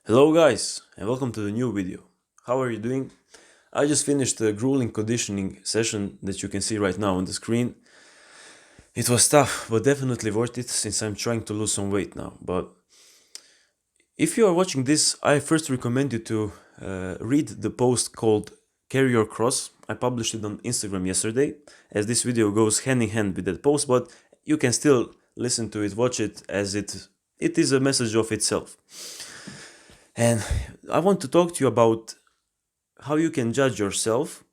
Hello guys and welcome to the new video. How are you doing? I just finished a grueling conditioning session that you can see right now on the screen. It was tough but definitely worth it since I'm trying to lose some weight now. But if you are watching this, I first recommend you to read the post called Carry Your Cross. I published it on Instagram yesterday as this video goes hand in hand with that post, but you can still listen to it, watch it as it is a message of itself. And I want to talk to you about how you can judge yourself,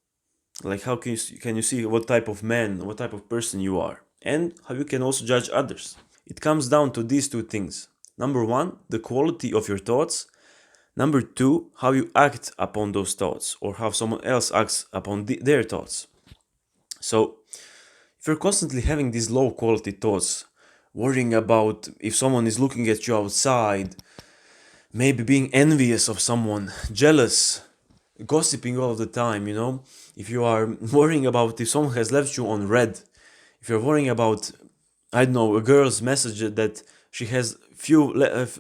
like how can you see what type of man, what type of person you are, and how you can also judge others. It comes down to these two things. Number one, the quality of your thoughts. Number two, how you act upon those thoughts or how someone else acts upon their thoughts. So, if you're constantly having these low quality thoughts, worrying about if someone is looking at you outside, maybe being envious of someone, jealous, gossiping all the time, if you are worrying about if someone has left you on red, if you're worrying about, I don't know, a girl's message that she has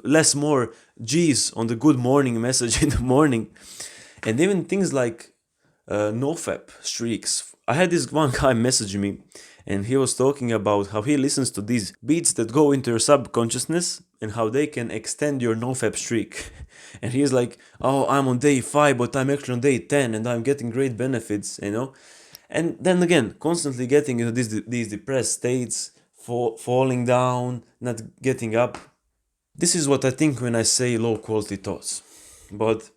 less more G's on the good morning message in the morning, and even things like nofap streaks. I had this one guy message me and he was talking about how he listens to these beats that go into your subconsciousness and how they can extend your nofap streak. And he's like, oh, I'm on day 5 but I'm actually on day 10 and I'm getting great benefits. And then again, constantly getting into these depressed states, falling down, not getting up. This is what I think when I say low quality thoughts. But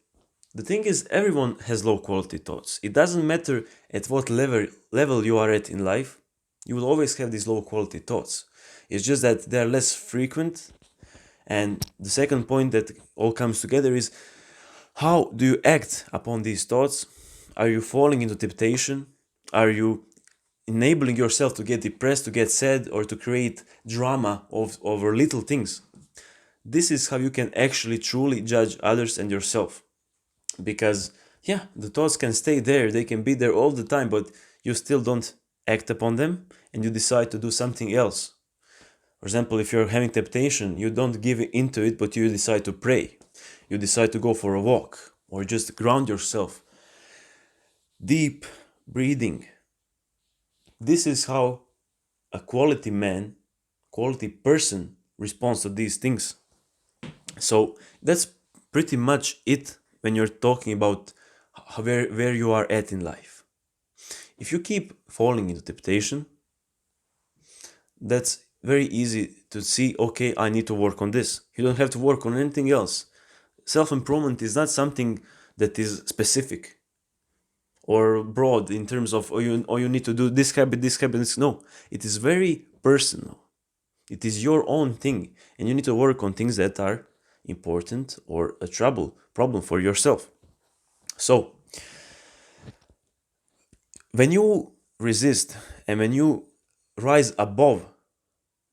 the thing is, everyone has low quality thoughts. It doesn't matter at what level you are at in life, you will always have these low quality thoughts. It's just that they are less frequent. And the second point that all comes together is how do you act upon these thoughts? Are you falling into temptation? Are you enabling yourself to get depressed, to get sad, or to create drama over little things? This is how you can actually truly judge others and yourself. Because, yeah, the thoughts can stay there, they can be there all the time, but you still don't act upon them and you decide to do something else. For example, if you're having temptation, you don't give into it, but you decide to pray. You decide to go for a walk or just ground yourself. Deep breathing. This is how a quality man, quality person responds to these things. So that's pretty much it when you're talking about where you are at in life. If you keep falling into temptation, that's very easy to see, okay, I need to work on this. You don't have to work on anything else. Self-improvement is not something that is specific or broad in terms of, you need to do this habit, this habit, this. No, it is very personal. It is your own thing, and you need to work on things that are important or a problem for yourself. So, when you resist and when you rise above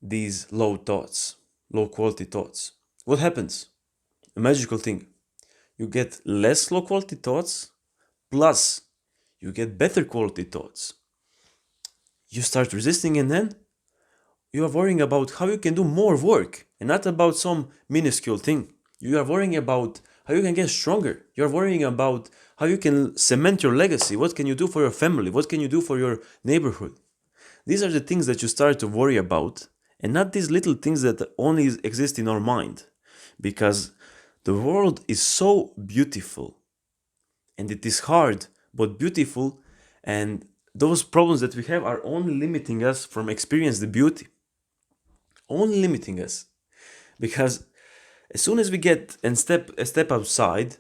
these low thoughts, low quality thoughts, what happens? A magical thing. You get less low quality thoughts, plus you get better quality thoughts. You start resisting, and then you are worrying about how you can do more work and not about some minuscule thing. You are worrying about how you can get stronger. You are worrying about how you can cement your legacy. What can you do for your family? What can you do for your neighborhood? These are the things that you start to worry about, and not these little things that only exist in our mind. Because the world is so beautiful, and it is hard but beautiful, and those problems that we have are only limiting us from experience the beauty. Only limiting us. Because as soon as we get and step a step outside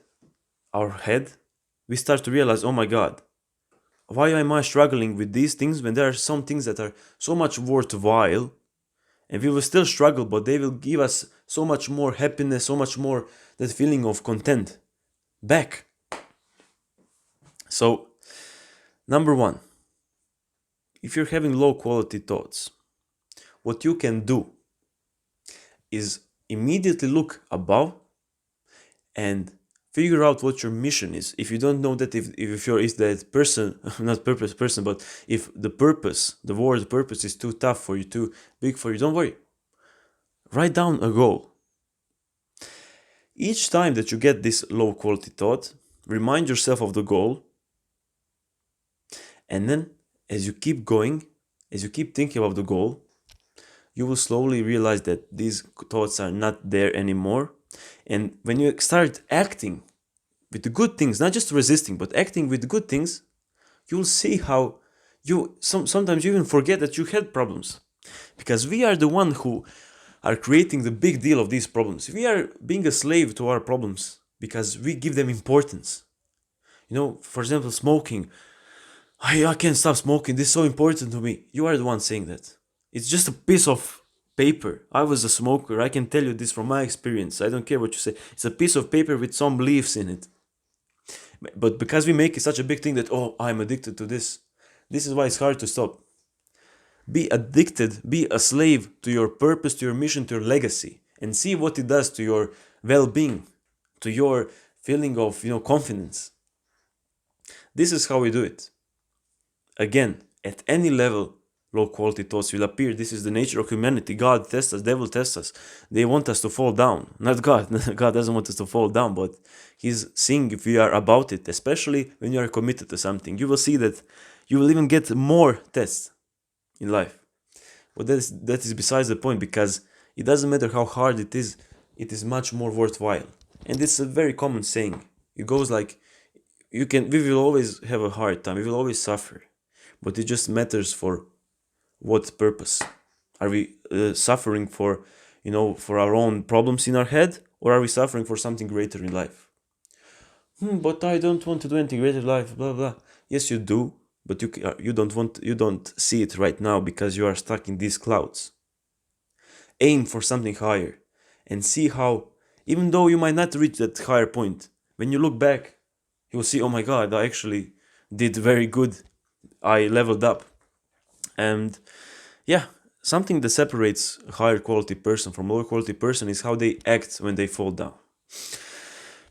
our head, we start to realize, oh my god, why am I struggling with these things when there are some things that are so much worthwhile, and we will still struggle, but they will give us so much more happiness, so much more that feeling of content back. So, number one, if you're having low quality thoughts, what you can do is immediately look above and figure out what your mission is. If you don't know that, if you're is that person, not purpose person, but if the purpose, the word purpose is too tough for you, too big for you, don't worry. Write down a goal. Each time that you get this low quality thought, remind yourself of the goal. And then as you keep going, as you keep thinking about the goal, you will slowly realize that these thoughts are not there anymore. And when you start acting with the good things, not just resisting, but acting with good things, you'll see how sometimes you even forget that you had problems. Because we are the one who are creating the big deal of these problems. We are being a slave to our problems because we give them importance. For example, smoking. I can't stop smoking. This is so important to me. You are the one saying that. It's just a piece of paper. I was a smoker. I can tell you this from my experience. I don't care what you say. It's a piece of paper with some leaves in it. But because we make it such a big thing that, oh, I'm addicted to this. This is why it's hard to stop. Be addicted, be a slave to your purpose, to your mission, to your legacy, and see what it does to your well-being, to your feeling of, confidence. This is how we do it. Again, at any level, low quality thoughts will appear. This is the nature of humanity. God tests us, devil tests us. They want us to fall down. Not God. God doesn't want us to fall down, but He's seeing if we are about it, especially when you are committed to something. You will see that you will even get more tests in life. But that is besides the point, because it doesn't matter how hard it is much more worthwhile. And it's a very common saying. It goes like, we will always have a hard time, we will always suffer. But it just matters for what purpose. Are we suffering for our own problems in our head, or are we suffering for something greater in life? But I don't want to do anything greater in life, blah blah. Yes, you do, but you don't see it right now because you are stuck in these clouds. Aim for something higher and see how, even though you might not reach that higher point, when you look back, you will see, oh my God, I actually did very good. I leveled up. And yeah, something that separates a higher quality person from a lower quality person is how they act when they fall down.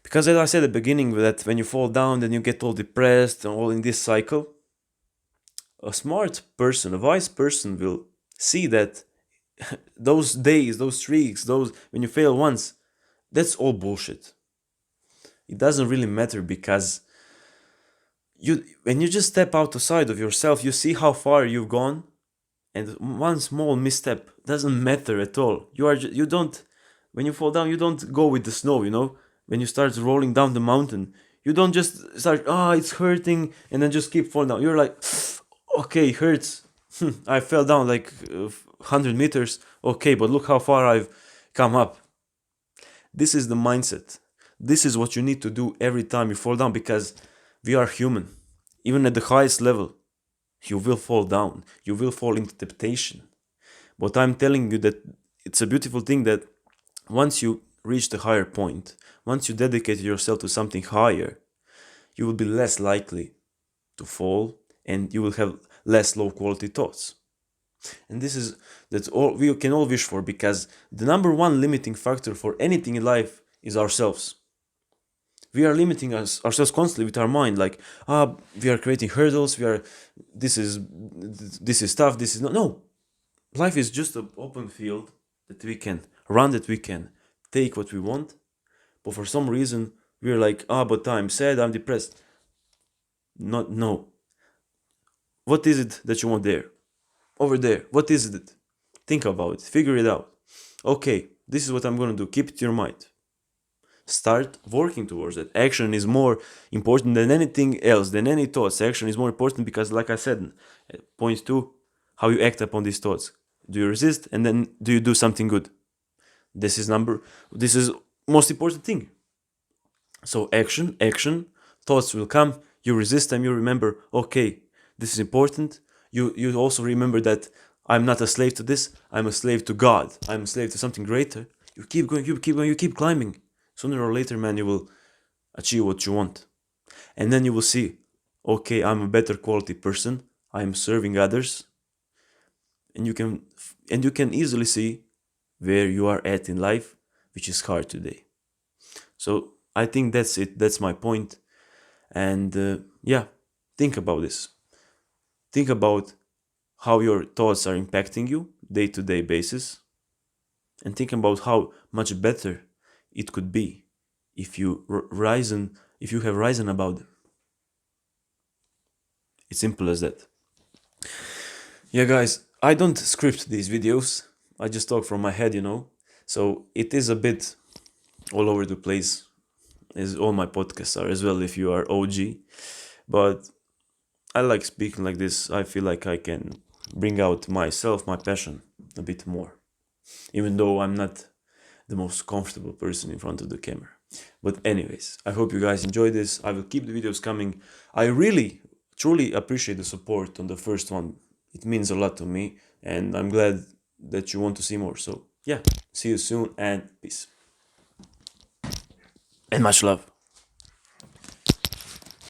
Because as I said at the beginning, that when you fall down, then you get all depressed and all in this cycle. A smart person, a wise person will see that those days, those streaks, those when you fail once, that's all bullshit. It doesn't really matter, because when you just step outside of yourself, you see how far you've gone, and one small misstep doesn't matter at all. You don't, when you fall down, you don't go with the snow. When you start rolling down the mountain, you don't just start, it's hurting, and then just keep falling down. You're like, okay, it hurts. I fell down like 100 meters. Okay, but look how far I've come up. This is the mindset. This is what you need to do every time you fall down, because we are human. Even at the highest level, you will fall down. You will fall into temptation. But I'm telling you that it's a beautiful thing that once you reach the higher point, once you dedicate yourself to something higher, you will be less likely to fall, and you will have less low quality thoughts. And that's all we can all wish for, because the number one limiting factor for anything in life is ourselves. We are limiting ourselves constantly with our mind, like, we are creating hurdles, this is tough, this is not. No, life is just an open field that we can run, that we can take what we want. But for some reason we're like, but I'm sad, I'm depressed. No. What is it that you want there? Over there, what is it? Think about it, figure it out. Okay, this is what I'm gonna do. Keep it in your mind. Start working towards it. Action is more important than anything else, than any thoughts. Action is more important because, like I said, point 2, how you act upon these thoughts. Do you resist, and then do you do something good? This is most important thing. So action, thoughts will come, you resist them, you remember, okay, this is important. You also remember that I'm not a slave to this, I'm a slave to God, I'm a slave to something greater. You keep going, you keep climbing. Sooner or later, man, you will achieve what you want. And then you will see, okay, I'm a better quality person, I'm serving others. And you can easily see where you are at in life, which is hard today. So I think that's it. That's my point. And think about this. Think about how your thoughts are impacting you day-to-day basis, and think about how much better it could be if you have risen above them. It's simple as that. Yeah, guys, I don't script these videos. I just talk from my head, So it is a bit all over the place, as all my podcasts are as well, if you are OG. But I like speaking like this. I feel like I can bring out myself, my passion, a bit more. Even though I'm not the most comfortable person in front of the camera. But anyways, I hope you guys enjoy this. I will keep the videos coming. I really, truly appreciate the support on the first one. It means a lot to me, and I'm glad that you want to see more. So yeah, see you soon, and peace. And much love.